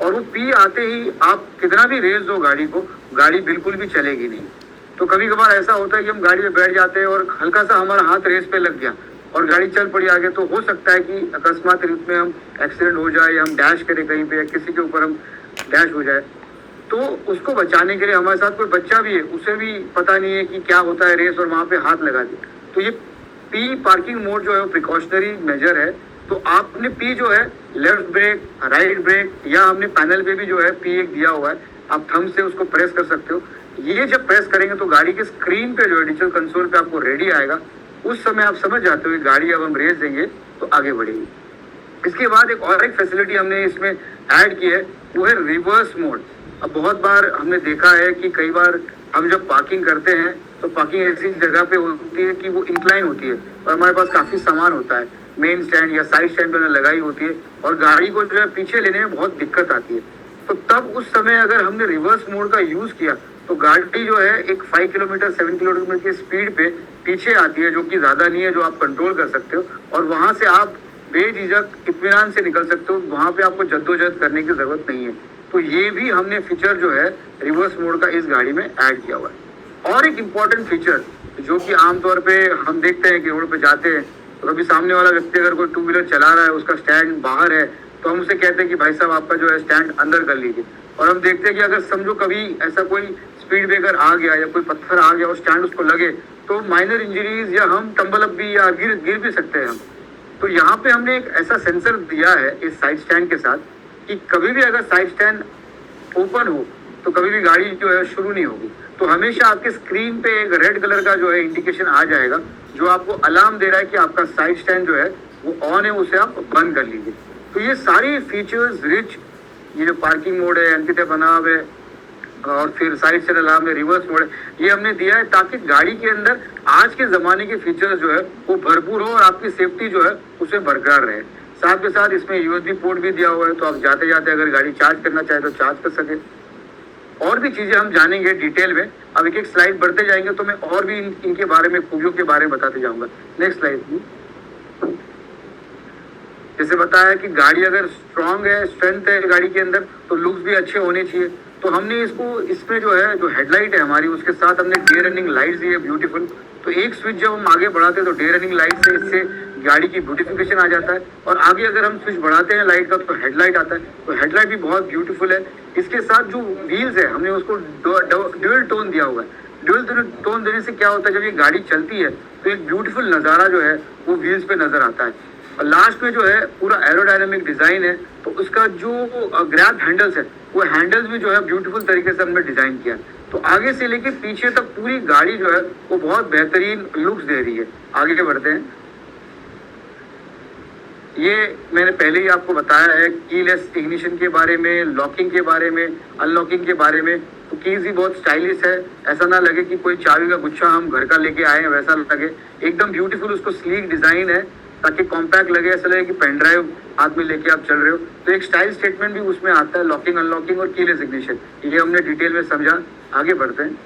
और वो पी आते ही आप कितना भी रेस दो गाड़ी को, गाड़ी बिल्कुल भी चलेगी नहीं। तो कभी कभार ऐसा होता है कि हम गाड़ी में बैठ जाते हैं और हल्का सा हमारा हाथ रेस पे लग गया और गाड़ी चल पड़ी आगे, तो हो सकता है कि अकस्मात रूप में हम एक्सीडेंट हो जाए, या हम डैश करें कहीं पे, या किसी के ऊपर हम डैश हो जाए। तो उसको बचाने के लिए हमारे साथ कोई बच्चा भी है, उसे भी पता नहीं है कि क्या होता है रेस, और वहाँ पे हाथ लगा दिया। तो ये पी पार्किंग मोड जो है वो प्रिकॉशनरी मेजर है। तो आपने पी जो है लेफ्ट ब्रेक, राइट ब्रेक, या हमने पैनल पे भी जो है पी एक दिया हुआ है, आप थंब से उसको प्रेस कर सकते हो। ये जब प्रेस करेंगे तो गाड़ी के स्क्रीन पे जो है डिजिटल कंसोल पे आपको रेडी आएगा। उस समय आप समझ जाते हो कि गाड़ी अब हम रेस देंगे तो आगे बढ़ेगी। इसके बाद एक फैसिलिटी हमने इसमें ऐड की है, वो है रिवर्स मोड। अब बहुत बार हमने देखा है कि कई बार हम जब पार्किंग करते हैं तो पार्किंग ऐसी जगह पे होती है कि वो इंक्लाइन होती है, और हमारे पास काफी सामान होता है, मेन स्टैंड या साइड स्टैंड पे लगाई होती है, और गाड़ी को जो है पीछे लेने में बहुत दिक्कत आती है। तो तब उस समय अगर हमने रिवर्स मोड का यूज किया तो गाड़ी जो है एक 5 किलोमीटर 7 किलोमीटर की स्पीड पे पीछे आती है, जो कि ज्यादा नहीं है, जो आप कंट्रोल कर सकते हो, और वहां से आप बेझिझक इत्मीनान से निकल सकते हो। वहां पे आपको जद्दोजहद करने की जरूरत नहीं है। तो ये भी हमने फीचर जो है रिवर्स मोड का इस गाड़ी में ऐड किया हुआ है। और एक इम्पॉर्टेंट फीचर जो कि आमतौर पे हम देखते हैं कि रोड पे जाते हैं तो कभी सामने वाला व्यक्ति अगर कोई 2 व्हीलर चला रहा है, उसका स्टैंड बाहर है, तो हम उसे कहते हैं कि भाई साहब आपका जो है स्टैंड अंदर कर लीजिए। और हम देखते हैं कि अगर समझो कभी ऐसा कोई स्पीड ब्रेकर आ गया या कोई पत्थर आ गया और स्टैंड उसको लगे, तो माइनर इंजरीज या हम टंबल अप भी या गिर भी सकते हैं हम। तो यहाँ पे हमने एक ऐसा सेंसर दिया है इस साइड स्टैंड के साथ कि कभी भी अगर साइड स्टैंड ओपन हो तो कभी भी गाड़ी जो है शुरू नहीं होगी। तो हमेशा आपके स्क्रीन पे एक रेड कलर का जो है इंडिकेशन आ जाएगा, जो आपको अलार्म दे रहा है कि आपका साइड स्टैंड जो है वो ऑन है, उसे आप बंद कर लीजिए। तो ये सारी फीचर्स रिच, ये जो पार्किंग मोड है, अंकित बनाव है, और फिर साइड स्टैंड अलार्म है, रिवर्स मोड है, ये हमने दिया है ताकि गाड़ी के अंदर आज के जमाने के फीचर्स जो है वो भरपूर हो और आपकी सेफ्टी जो है उसे बरकरार रहे। साथ के साथ इसमें यूएसबी पोर्ट भी दिया हुआ है, तो आप जाते जाते अगर गाड़ी चार्ज करना चाहे तो चार्ज कर सके। और भी चीजें हम जानेंगे डिटेल में। अब एक एक स्लाइड बढ़ते जाएंगे तो मैं और भी इनके बारे में, खूबियों के बारे में बताते जाऊंगा। Next slide please. जैसे बताया कि गाड़ी अगर स्ट्रांग है, स्ट्रेंथ है गाड़ी के अंदर, तो लुक्स भी अच्छे होने चाहिए। तो हमने इसमें जो है जो हेडलाइट है हमारी, उसके साथ हमने डे रनिंग लाइट्स दी है ब्यूटीफुल। तो एक स्विच जब हम आगे बढ़ाते हैं तो डे रनिंग लाइट से इससे गाड़ी की ब्यूटिफिकेशन आ जाता है, और आगे अगर हम स्विच बढ़ाते हैं लाइट का तो हेडलाइट आता है। तो हेडलाइट भी बहुत ब्यूटीफुल है। इसके साथ जो व्हील्स है हमने उसको ड्यूअल टोन दिया हुआ है। ड्यूअल टोन देने से क्या होता है, जब ये गाड़ी चलती है तो एक ब्यूटीफुल नज़ारा जो है वो व्हील्स पे नजर आता है। और लास्ट में जो है पूरा एरोडायनेमिक डिजाइन है, तो उसका जो ग्रैब हैंडल्स है वो हैंडल्स भी जो है ब्यूटीफुल तरीके से हमने डिजाइन किया। तो आगे से लेके पीछे तक पूरी गाड़ी जो है वो बहुत बेहतरीन लुक्स दे रही है। आगे बढ़ते हैं। ये मैंने पहले ही आपको बताया है कीलेस इग्निशन के बारे में, लॉकिंग के बारे में, अनलॉकिंग के बारे में। तो कीज भी बहुत स्टाइलिश है, ऐसा ना लगे कि कोई चाबी का गुच्छा हम घर का लेके आए हैं, वैसा लगे। एकदम ब्यूटीफुल उसको स्लीक डिजाइन है ताकि कॉम्पैक्ट लगे, ऐसा लगे कि पेन ड्राइव हाथ में लेके आप चल रहे हो। तो एक स्टाइल स्टेटमेंट भी उसमें आता है, लॉकिंग अनलॉकिंग और कीलेस इग्निशन, ये हमने डिटेल में समझा। आगे बढ़ते हैं।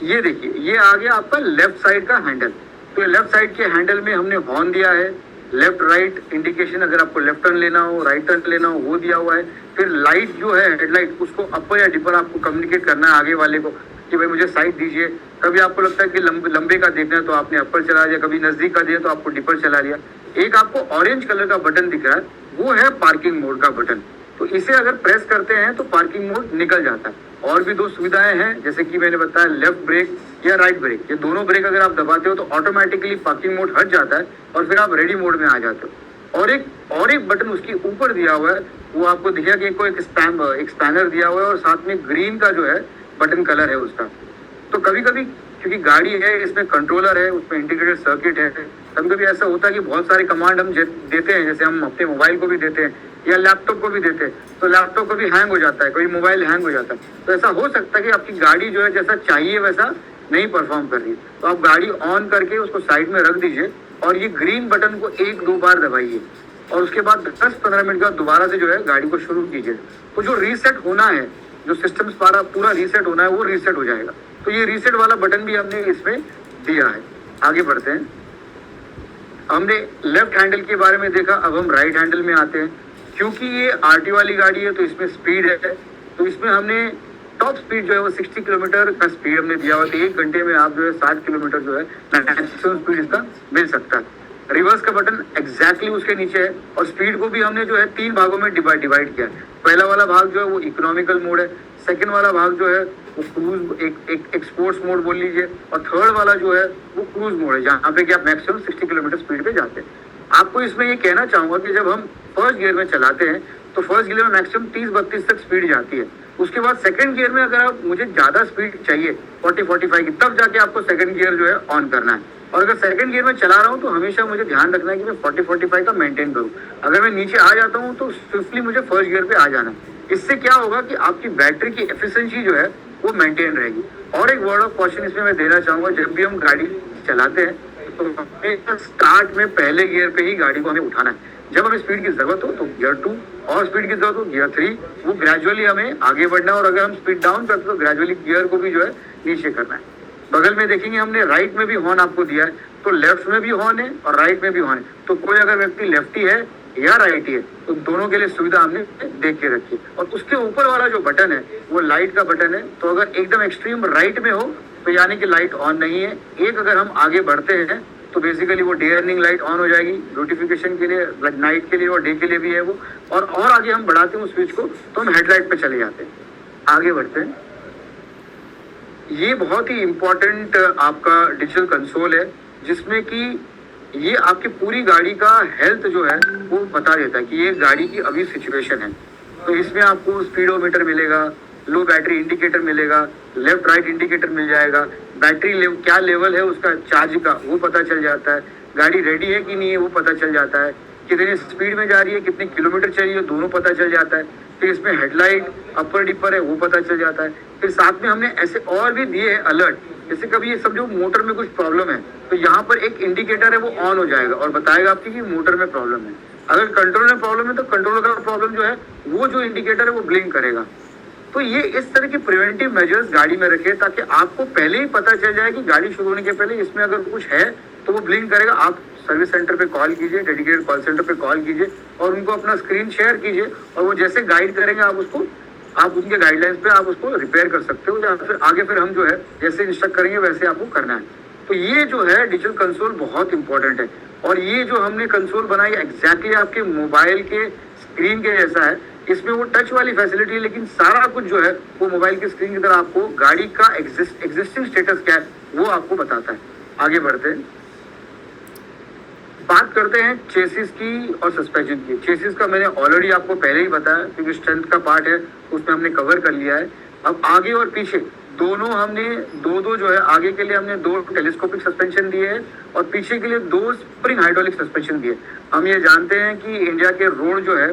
ये देखिए, ये आ गया आपका लेफ्ट साइड का हैंडल। तो लेफ्ट साइड के हैंडल में हमने हॉर्न दिया है, लेफ्ट राइट इंडिकेशन, अगर आपको लेफ्ट टर्न लेना हो, राइट टर्न लेना हो, वो दिया हुआ है। फिर लाइट जो है हेडलाइट, उसको अपर या डिपर आपको कम्युनिकेट करना है आगे वाले को कि भाई मुझे साइड दीजिए। कभी आपको लगता है कि लंबे का देखना है तो आपने अपर चला दिया, कभी नजदीक का दिया तो आपको डिपर चला लिया। एक आपको ऑरेंज कलर का बटन दिख रहा है, वो है पार्किंग मोड का बटन। तो इसे अगर प्रेस करते हैं तो पार्किंग मोड निकल जाता है। और भी 2 सुविधाएं हैं, जैसे कि मैंने बताया लेफ्ट ब्रेक या राइट ब्रेक, ये दोनों ब्रेक अगर आप दबाते हो तो ऑटोमेटिकली पार्किंग मोड हट जाता है और फिर आप रेडी मोड में आ जाते हो। और एक बटन उसके ऊपर दिया हुआ है, वो आपको दिखेगा कि एक स्पैनर दिया हुआ है और साथ में ग्रीन का जो है बटन कलर है उसका। तो कभी कभी क्योंकि गाड़ी है, इसमें कंट्रोलर है, उसमें इंटीग्रेटेड सर्किट है, कभी कभी ऐसा होता है कि बहुत सारे कमांड हम देते हैं, जैसे हम अपने मोबाइल को भी देते हैं या लैपटॉप को भी देते हैं तो लैपटॉप कभी हैंग हो जाता है, कभी मोबाइल हैंग हो जाता है। तो ऐसा हो सकता है कि आपकी गाड़ी जो है जैसा चाहिए वैसा नहीं परफॉर्म कर रही है। तो आप गाड़ी ऑन करके उसको साइड में रख दीजिए और ये ग्रीन बटन को 1-2 बार दबाइए और उसके बाद 10-15 मिनट के बाद दोबारा से जो है गाड़ी को शुरू कीजिए। तो जो रीसेट होना है, जो सिस्टम पूरा रीसेट होना है वो रीसेट हो जाएगा। तो ये रीसेट वाला बटन भी हमने इसमें दिया है। आगे बढ़ते हैं। हमने लेफ्ट हैंडल के बारे में देखा, अब हम राइट हैंडल में आते हैं। क्योंकि ये आरटी वाली गाड़ी है तो इसमें स्पीड है, तो इसमें हमने टॉप स्पीड जो है वो 60 किलोमीटर का स्पीड हमने दिया हुआ। तो 1 घंटे में आप जो है 60 किलोमीटर जो है मैक्सिमम स्पीड इसका मिल सकता है। रिवर्स का बटन एग्जैक्टली उसके नीचे है और स्पीड को भी हमने जो है 3 भागों में डिवाइड किया है। पहला वाला भाग जो है वो इकोनॉमिकल मोड है, सेकंड वाला भाग जो है वो क्रूज एक स्पोर्ट्स मोड बोल लीजिए, और थर्ड वाला जो है वो क्रूज मोड है जहाँ पे कि आप मैक्सिमम 60 किलोमीटर स्पीड पे जाते हैं। आपको इसमें ये कहना चाहूंगा कि जब हम फर्स्ट गियर में चलाते हैं तो फर्स्ट गियर में मैक्सिमम 30-32 तक स्पीड जाती है। उसके बाद सेकंड गियर में अगर आप मुझे ज्यादा स्पीड चाहिए 40-45 की, तब जाके आपको सेकंड गियर जो है ऑन करना है। और अगर सेकंड गियर में चला रहा हूँ तो हमेशा मुझे ध्यान रखना है कि मैं 40-45 का मेंटेन करूँ। अगर मैं नीचे आ जाता हूँ तो स्विफ्टली मुझे फर्स्ट गियर पे आ जाना है। इससे क्या होगा कि आपकी बैटरी की एफिशिएंसी जो है वो मेंटेन रहेगी। और एक वर्ड ऑफ कॉशन इसमें मैं देना चाहूंगा, जब भी हम गाड़ी चलाते हैं तो हमें स्टार्ट में पहले गियर पे ही गाड़ी को हमें उठाना है। जब हमें स्पीड की जरूरत हो तो गियर 2, और स्पीड की जरूरत हो गियर 3, वो ग्रेजुअली हमें आगे बढ़ना है। और अगर हम स्पीड डाउन करते तो ग्रेजुअली गियर को भी जो है नीचे करना है। बगल में देखेंगे हमने राइट में भी हॉर्न आपको दिया है, तो लेफ्ट में भी हॉर्न है और राइट में भी हॉर्न है। तो कोई अगर व्यक्ति लेफ्टी है या राइटी है तो दोनों के लिए सुविधा हमने देख के रखी। और उसके ऊपर वाला जो बटन है वो लाइट का बटन है। तो अगर एकदम एक्सट्रीम राइट में हो तो यानी कि लाइट ऑन नहीं है। एक अगर हम आगे बढ़ते हैं तो बेसिकली वो डे अर्निंग लाइट ऑन हो जाएगी, नोटिफिकेशन के लिए, नाइट के लिए और डे के लिए भी है वो। और आगे हम बढ़ाते हैं उस स्विच को तो हम हेडलाइट पे चले जाते हैं। आगे बढ़ते हैं। ये बहुत ही इंपॉर्टेंट आपका डिजिटल कंसोल है जिसमें कि ये आपकी पूरी गाड़ी का हेल्थ जो है वो बता देता है कि ये गाड़ी की अभी सिचुएशन है। तो इसमें आपको स्पीडोमीटर मिलेगा, लो बैटरी इंडिकेटर मिलेगा, लेफ्ट राइट इंडिकेटर मिल जाएगा, बैटरी क्या लेवल है उसका चार्ज का वो पता चल जाता है, गाड़ी रेडी है कि नहीं है वो पता चल जाता है, कितनी स्पीड में जा रही है, कितने किलोमीटर चलिए दोनों पता चल जाता है। फिर इसमें हेडलाइट अपर डिपर है वो पता चल जाता है। फिर साथ में हमने ऐसे और भी दिए हैं अलर्ट, जैसे कभी ये समझो मोटर में कुछ प्रॉब्लम है तो यहाँ पर एक इंडिकेटर है वो ऑन हो जाएगा और बताएगा आपकी कि मोटर में प्रॉब्लम है। अगर कंट्रोल में प्रॉब्लम है तो कंट्रोलर का प्रॉब्लम जो है वो जो इंडिकेटर है वो ब्लिंक करेगा। तो ये इस तरह की प्रिवेंटिव मेजर्स गाड़ी में रखे ताकि आपको पहले ही पता चल जाए कि गाड़ी शुरू होने के पहले इसमें अगर कुछ है तो वो ब्लिंक करेगा। आप सर्विस सेंटर पे कॉल कीजिए, डेडिकेटेड कॉल सेंटर पे कॉल कीजिए और उनको अपना स्क्रीन शेयर कीजिए और वो जैसे गाइड करेंगे आप उनके गाइडलाइंस पे आप उसको रिपेयर कर सकते हो या फिर आगे फिर हम जो है जैसे इंस्ट्रक्ट करेंगे वैसे आपको करना है। तो ये जो है डिजिटल कंसोल बहुत इंपॉर्टेंट है और ये जो हमने कंसोल बनाई एग्जैक्टली आपके मोबाइल के स्क्रीन के जैसा है। इसमें वो टच वाली फैसिलिटी है लेकिन सारा कुछ जो है वो मोबाइल की स्क्रीन की तरह आपको गाड़ी का एग्जिस्टिंग स्टेटस क्या है वो आपको बताता है। आगे बढ़ते हैं, बात करते हैं चेसिस की और सस्पेंशन की। चेसिस का मैंने ऑलरेडी आपको पहले ही बताया क्योंकि स्ट्रेंथ का पार्ट है उसमें हमने कवर कर लिया है। अब आगे और पीछे दोनों हमने दो जो है, आगे के लिए हमने 2 टेलीस्कोपिक सस्पेंशन दिए हैं और पीछे के लिए 2 स्प्रिंग हाइड्रोलिक सस्पेंशन दिए। हम ये जानते हैं कि इंडिया के रोड जो है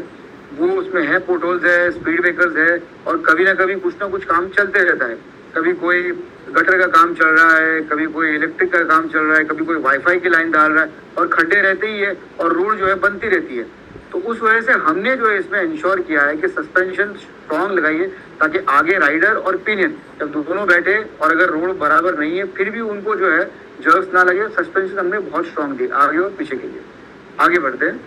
वो उसमें है, पोर्टहोल्स है, स्पीड ब्रेकर्स है और कभी ना कभी कुछ ना कुछ काम चलते रहता है। कभी कोई गटर का काम चल रहा है, कभी कोई इलेक्ट्रिक का काम चल रहा है, कभी कोई वाईफाई की लाइन डाल रहा है और खड्डे रहते ही है और रोड जो है बनती रहती है। तो उस वजह से हमने जो है इसमें इंश्योर किया है कि सस्पेंशन स्ट्रॉन्ग लगाइए ताकि आगे राइडर और पिनियन जब दोनों बैठे और अगर रोड बराबर नहीं है फिर भी उनको जो है जर्क्स ना लगे। सस्पेंशन हमने बहुत स्ट्रॉन्ग दी आगे और पीछे के लिए। आगे बढ़ते हैं।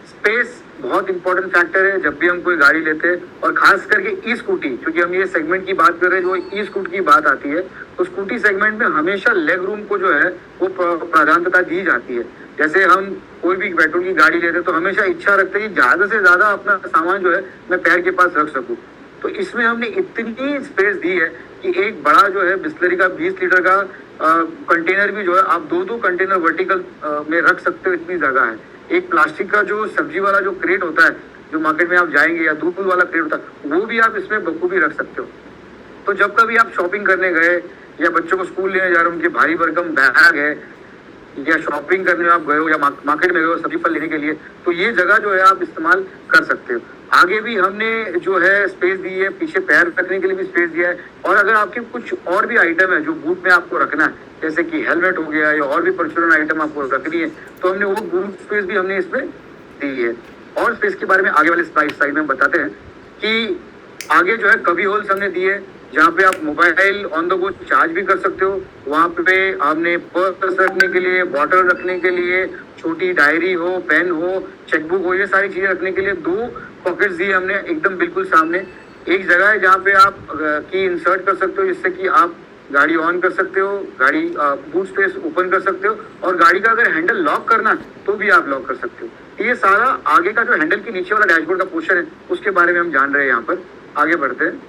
स्पेस बहुत इंपॉर्टेंट फैक्टर है जब भी हम कोई गाड़ी लेते हैं और खास करके ई स्कूटी, क्योंकि हम ये सेगमेंट की बात कर रहे हैं जो ई स्कूटी की बात आती है तो स्कूटी सेगमेंट में हमेशा लेग रूम को जो है वो प्राधान्यता दी जाती है। जैसे हम कोई भी पेट्रोल की गाड़ी लेते हैं तो हमेशा इच्छा रखते हैं कि ज्यादा से ज्यादा अपना सामान जो है मैं पैर के पास रख सकूं। तो इसमें हमने इतनी स्पेस दी है कि एक बड़ा जो है बिस्लरी का 20 लीटर का कंटेनर भी जो है आप 2 कंटेनर वर्टिकल में रख सकते हो, इतनी जगह है। एक प्लास्टिक का जो सब्जी वाला जो क्रेट होता है जो मार्केट में आप जाएंगे या दूध वाला क्रेट होता है वो भी आप इसमें बखूबी रख सकते हो। तो जब कभी आप शॉपिंग करने गए या बच्चों को स्कूल लेने जा रहे हो, उनके भारी भरकम बैग है या शॉपिंग करने आप गए हो या मार्केट में गए हो सब्जी फल लेने के लिए, तो ये जगह जो है आप इस्तेमाल कर सकते हो। आगे भी हमने जो है स्पेस दी है, पीछे पैर रखने के लिए भी स्पेस दिया है, और अगर आपके कुछ और भी आइटम है जो बूट में आपको रखना है, जैसे कि हेलमेट हो गया या और भी परचूरन आइटम आपको रखनी है, तो हमने वो बूट स्पेस भी हमने इसमें दी है। और स्पेस के बारे में आगे वाले स्लाइड में बताते हैं कि आगे जो है कभी होल्स हमने दिए जहाँ पे आप mobile on the go charge भी कर सकते हो। वहाँ पे हमने पर्स रखने के लिए, बॉटल रखने के लिए, छोटी डायरी हो, पेन हो, चेकबुक हो, ये सारी चीजें रखने के लिए 2 पॉकेट्स दिए हमने एकदम बिल्कुल सामने। एक जगह है जहाँ पे आप की इंसर्ट कर सकते हो जिससे कि आप गाड़ी ऑन कर सकते हो, गाड़ी बूट स्पेस ओपन कर सकते हो, और गाड़ी का अगर हैंडल लॉक करना है तो भी आप लॉक कर सकते हो। ये सारा आगे का जो हैंडल के नीचे वाला डैशबोर्ड का पोर्शन है उसके बारे में हम जान रहे हैं। यहाँ पर आगे बढ़ते हैं।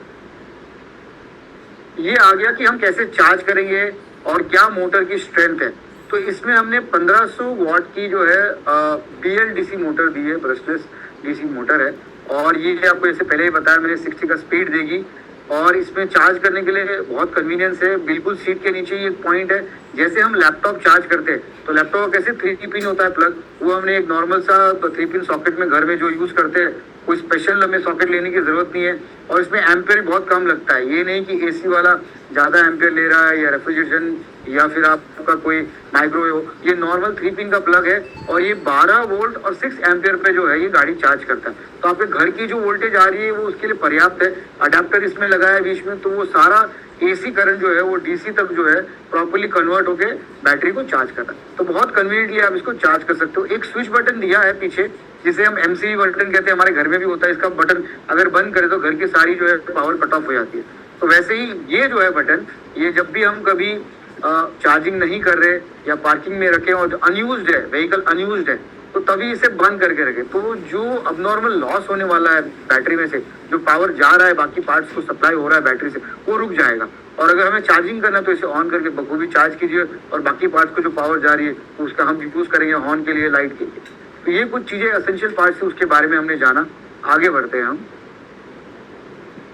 ये आ गया कि हम कैसे चार्ज करेंगे और क्या मोटर की स्ट्रेंथ है। तो इसमें हमने 1500 वॉट की जो है BLDC मोटर दी है, ब्रशलेस DC मोटर है, और ये आपको जैसे पहले ही बताया मैंने 60 का स्पीड देगी, और इसमें चार्ज करने के लिए बहुत कन्वीनियंस है। बिल्कुल सीट के नीचे ये पॉइंट है। जैसे हम लैपटॉप चार्ज करते हैं तो लैपटॉप का कैसे 3 पिन होता है प्लग, वो हमने एक नॉर्मल सा 3 पिन सॉकेट में घर में जो यूज करते हैं, कोई स्पेशल हमें सॉकेट लेने की जरूरत नहीं है, और इसमें एम्पेयर बहुत कम लगता है। ये नहीं कि AC वाला ज्यादा एम्पेयर ले रहा है या रेफ्रिजरेशन या फिर आपका कोई माइक्रोवेव हो। ये नॉर्मल 3 पिन का प्लग है, और ये 12 वोल्ट और 6 एम्पेयर पे जो है ये गाड़ी चार्ज करता है। तो आपके घर की जो वोल्टेज आ रही है वो उसके लिए पर्याप्त है। अडेप्टर इसमें लगा है बीच में, तो वो सारा AC करंट जो है वो DC तक जो है प्रॉपर्ली कन्वर्ट होके बैटरी को चार्ज करता है। तो बहुत कन्वीनियंटली आप इसको चार्ज कर सकते हो। एक स्विच बटन दिया है पीछे जिसे हम MCB बटन कहते हैं, हमारे घर में भी होता है। इसका बटन अगर बंद करें तो घर की सारी जो है पावर कट ऑफ हो जाती है। तो वैसे ही ये जो है बटन, ये जब भी हम कभी चार्जिंग नहीं कर रहे या पार्किंग में रखें और अनयूज्ड है, व्हीकल अनयूज्ड है, तो तभी इसे बंद करके रखें। तो जो अबनॉर्मल लॉस होने वाला है बैटरी में से, जो पावर जा रहा है बाकी पार्ट्स को सप्लाई हो रहा है बैटरी से, वो रुक जाएगा। और अगर हमें चार्जिंग करना है तो इसे ऑन करके बखूबी चार्ज कीजिए, और बाकी पार्ट्स को जो पावर जा रही है तो उसका हम यूज करेंगे हॉर्न के लिए, लाइट के लिए। तो ये कुछ चीजें एसेंशियल पार्ट्स है, उसके बारे में हमने जाना। आगे बढ़ते हैं हम।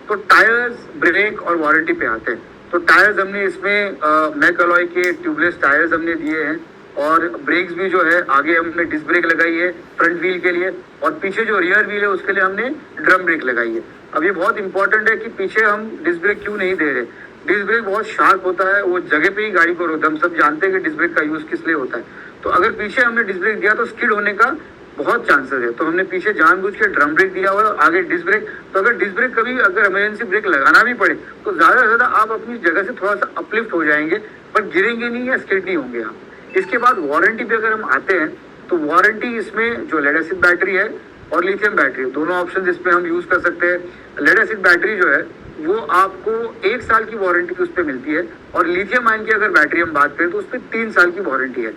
तो टायर्स, ब्रेक और वारंटी पे आते हैं। तो टायर्स हमने इसमें मैकलॉय के ट्यूबलेस टायर्स हमने दिए हैं, और ब्रेक्स भी जो है आगे हमने डिस्क ब्रेक लगाई है फ्रंट व्हील के लिए, और पीछे जो रियर व्हील है उसके लिए हमने ड्रम ब्रेक लगाई है। अब ये बहुत इंपॉर्टेंट है कि पीछे हम डिस्क ब्रेक क्यों नहीं दे रहे। डिस्क ब्रेक बहुत शार्प होता है, वो जगह पे ही गाड़ी को रोकता है। हम सब जानते हैं कि डिस्क ब्रेक का यूज किस लिए होता है। तो अगर पीछे हमने डिस्क ब्रेक दिया तो स्किड होने का बहुत चांसेस है। तो हमने पीछे जानबूझ के ड्रम ब्रेक दिया हुआ है, आगे डिस्क ब्रेक। तो अगर डिस्क ब्रेक कभी अगर इमरजेंसी ब्रेक लगाना भी पड़े तो ज्यादा से ज्यादा आप अपनी जगह से थोड़ा सा अपलिफ्ट हो जाएंगे, पर गिरेंगे नहीं या स्किड नहीं होंगे आप। इसके बाद वारंटी पे अगर हम आते हैं तो वारंटी इसमें जो लेड एसिड बैटरी है और लिथियम बैटरी, दोनों ऑप्शन इसमें हम यूज कर सकते हैं। लेड एसिड बैटरी जो है वो आपको 1 साल की वारंटी उस पर मिलती है, और लिथियम आयन की अगर बैटरी हम बात करें तो उस पर 3 साल की वारंटी है।